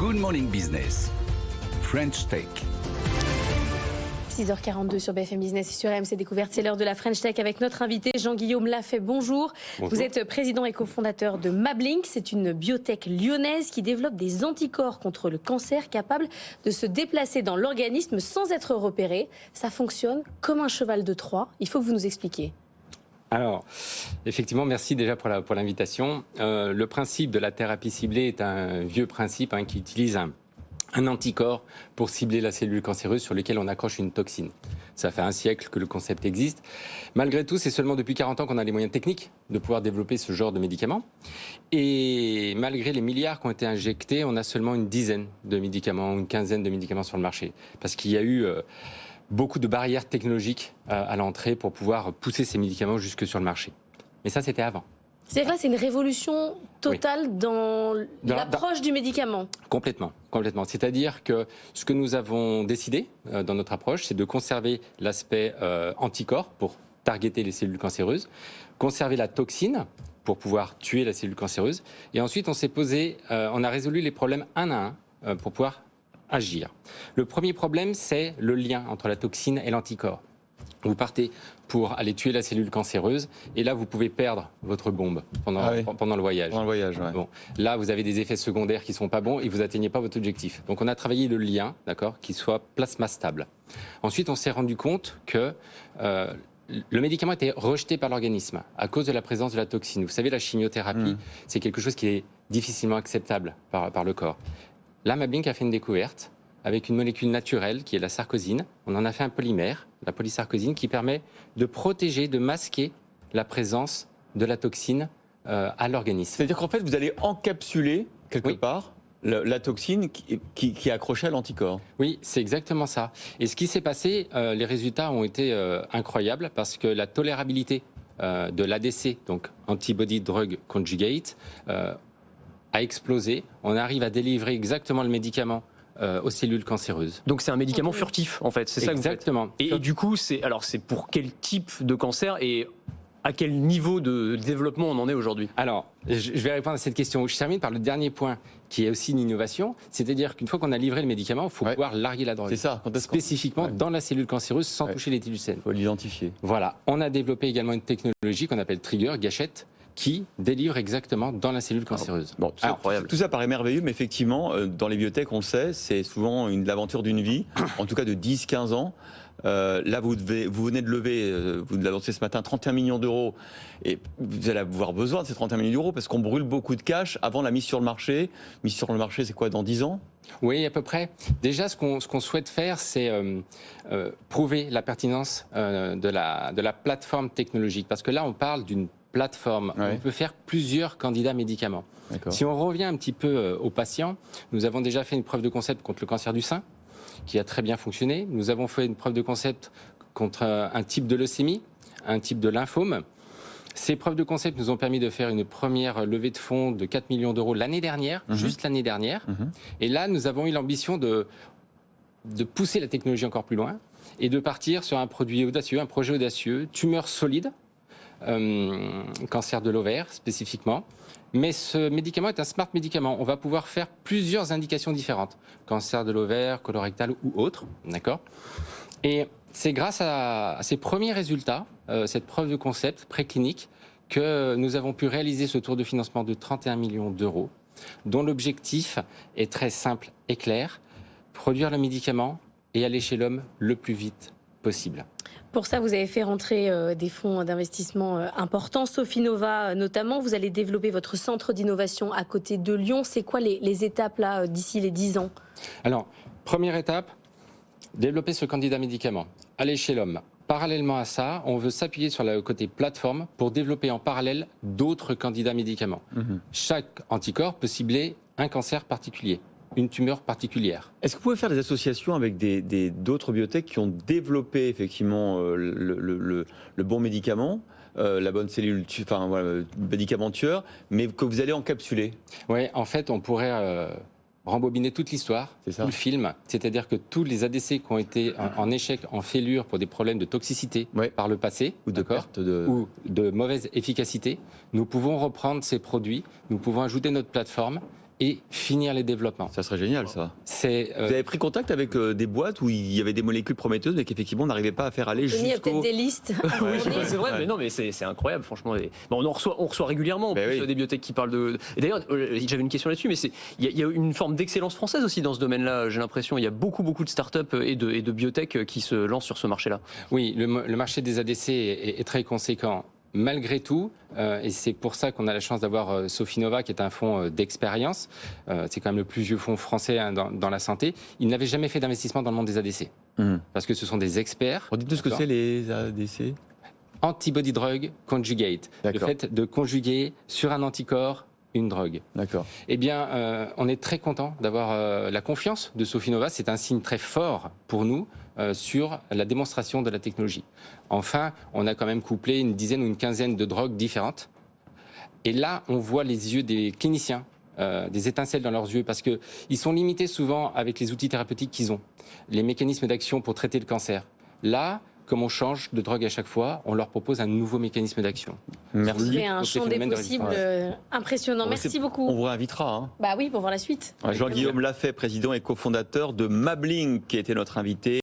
Good Morning Business, French Tech. 6h42 sur BFM Business et sur RMC Découverte, c'est l'heure de la French Tech avec notre invité Jean-Guillaume Lafay. Bonjour. Vous êtes président et cofondateur de Mablink. C'est une biotech lyonnaise qui développe des anticorps contre le cancer capables de se déplacer dans l'organisme sans être repérés. Ça fonctionne comme un cheval de Troie. Il faut que vous nous expliquiez. Alors, effectivement, merci déjà pour l'invitation. Le principe de la thérapie ciblée est un vieux principe qui utilise un anticorps pour cibler la cellule cancéreuse sur laquelle on accroche une toxine. Ça fait un siècle que le concept existe. Malgré tout, c'est seulement depuis 40 ans qu'on a les moyens techniques de pouvoir développer ce genre de médicaments. Et malgré les milliards qui ont été injectés, on a seulement une dizaine de médicaments, une quinzaine de médicaments sur le marché. Parce qu'il y a eu beaucoup de barrières technologiques à l'entrée pour pouvoir pousser ces médicaments jusque sur le marché. Mais ça, c'était avant. C'est vrai, c'est une révolution totale dans l'approche du médicament. Complètement. C'est-à-dire que ce que nous avons décidé dans notre approche, c'est de conserver l'aspect anticorps pour targeter les cellules cancéreuses, conserver la toxine pour pouvoir tuer la cellule cancéreuse, et ensuite on a résolu les problèmes un à un pour pouvoir agir. Le premier problème, c'est le lien entre la toxine et l'anticorps. Vous partez pour aller tuer la cellule cancéreuse et là, vous pouvez perdre votre bombe pendant le voyage. Pendant le voyage, ouais. Bon, là, vous avez des effets secondaires qui ne sont pas bons et vous n'atteignez pas votre objectif. Donc, on a travaillé le lien, d'accord, qui soit plasma stable. Ensuite, on s'est rendu compte que le médicament était rejeté par l'organisme à cause de la présence de la toxine. Vous savez, la chimiothérapie, c'est quelque chose qui est difficilement acceptable par le corps. Là, Mablink a fait une découverte avec une molécule naturelle qui est la sarcosine. On en a fait un polymère, la polysarcosine, qui permet de protéger, de masquer la présence de la toxine à l'organisme. C'est-à-dire qu'en fait, vous allez encapsuler quelque part la toxine qui est accrochée à l'anticorps. Oui, c'est exactement ça. Et ce qui s'est passé, les résultats ont été incroyables parce que la tolérabilité de l'ADC, donc Antibody Drug Conjugate, a explosé. On arrive à délivrer exactement le médicament aux cellules cancéreuses. Donc c'est un médicament furtif en fait, c'est ça que vous faites. Exactement. Et du coup, c'est pour quel type de cancer et à quel niveau de développement on en est aujourd'hui? Alors, je vais répondre à cette question. Je termine par le dernier point qui est aussi une innovation, c'est-à-dire qu'une fois qu'on a livré le médicament, il faut pouvoir larguer la drogue. C'est ça. Spécifiquement dans la cellule cancéreuse sans toucher les cellules saines. Il faut l'identifier. Voilà. On a développé également une technologie qu'on appelle Trigger, gâchette, qui délivre exactement dans la cellule cancéreuse. Bon, incroyable. Tout ça paraît merveilleux, mais effectivement, dans les biotech, on le sait, c'est souvent l'aventure d'une vie, en tout cas de 10-15 ans. Là, vous venez de lever, vous l'avez lancé ce matin, 31 millions d'euros. Et vous allez avoir besoin de ces 31 millions d'euros parce qu'on brûle beaucoup de cash avant la mise sur le marché. Mise sur le marché, c'est quoi, dans 10 ans ? Oui, à peu près. Déjà, ce qu'on souhaite faire, c'est prouver la pertinence de la plateforme technologique. Parce que là, on parle d'une plateforme. On peut faire plusieurs candidats médicaments. Si on revient un petit peu aux patients, nous avons déjà fait une preuve de concept contre le cancer du sein, qui a très bien fonctionné. Nous avons fait une preuve de concept contre un type de leucémie, un type de lymphome. Ces preuves de concept nous ont permis de faire une première levée de fonds de 4 millions d'euros l'année dernière, juste l'année dernière. Et là, nous avons eu l'ambition de pousser la technologie encore plus loin et de partir sur un produit audacieux, un projet audacieux, tumeur solide, cancer de l'ovaire spécifiquement. Mais ce médicament est un smart médicament. On va pouvoir faire plusieurs indications différentes. Cancer de l'ovaire, colorectal ou autre. D'accord ? Et c'est grâce à ces premiers résultats, cette preuve de concept préclinique, que nous avons pu réaliser ce tour de financement de 31 millions d'euros, dont l'objectif est très simple et clair, produire le médicament et aller chez l'homme le plus vite possible. Pour ça, vous avez fait rentrer des fonds d'investissement importants, Sofinnova notamment. Vous allez développer votre centre d'innovation à côté de Lyon. C'est quoi les étapes là d'ici les 10 ans ? Alors, première étape, développer ce candidat médicament, aller chez l'homme. Parallèlement à ça, on veut s'appuyer sur le côté plateforme pour développer en parallèle d'autres candidats médicaments. Chaque anticorps peut cibler un cancer particulier, une tumeur particulière. Est-ce que vous pouvez faire des associations avec d'autres biotech qui ont développé effectivement le bon médicament, la bonne cellule, médicament tueur, mais que vous allez encapsuler? Oui, en fait, on pourrait rembobiner toute l'histoire, tout le film, c'est-à-dire que tous les ADC qui ont été en échec, en fêlure pour des problèmes de toxicité par le passé, ou ou de mauvaise efficacité, nous pouvons reprendre ces produits, nous pouvons ajouter notre plateforme et finir les développements. Ça serait génial, ça. Vous Vous avez pris contact avec des boîtes où il y avait des molécules prometteuses, mais qu'effectivement on n'arrivait pas à faire aller Il y a peut-être jusqu'au... des listes. Oui, c'est vrai, mais non, mais c'est incroyable, franchement. Bon, on reçoit régulièrement en plus, des biotech qui parlent de. Et d'ailleurs, j'avais une question là-dessus, mais il y a une forme d'excellence française aussi dans ce domaine-là. J'ai l'impression, il y a beaucoup de startups et de biotech qui se lancent sur ce marché-là. Oui, le marché des ADC est très conséquent. Malgré tout, et c'est pour ça qu'on a la chance d'avoir Sofinnova, qui est un fonds d'expérience, c'est quand même le plus vieux fonds français dans la santé, il n'avait jamais fait d'investissement dans le monde des ADC. Parce que ce sont des experts. Dites-nous ce que c'est les ADC. Antibody Drug Conjugate. Le fait de conjuguer sur un anticorps une drogue. D'accord. Eh bien, on est très content d'avoir la confiance de Sofinnova. C'est un signe très fort pour nous sur la démonstration de la technologie. Enfin, on a quand même couplé une dizaine ou une quinzaine de drogues différentes. Et là, on voit les yeux des cliniciens, des étincelles dans leurs yeux, parce qu'ils sont limités souvent avec les outils thérapeutiques qu'ils ont, les mécanismes d'action pour traiter le cancer. Là, comme on change de drogue à chaque fois, on leur propose un nouveau mécanisme d'action. Merci. C'est un champ des possibles impressionnant. Merci beaucoup. On vous réinvitera. Hein. Bah oui, pour voir la suite. Jean-Guillaume Lafay, président et cofondateur de Mablink, qui était notre invité.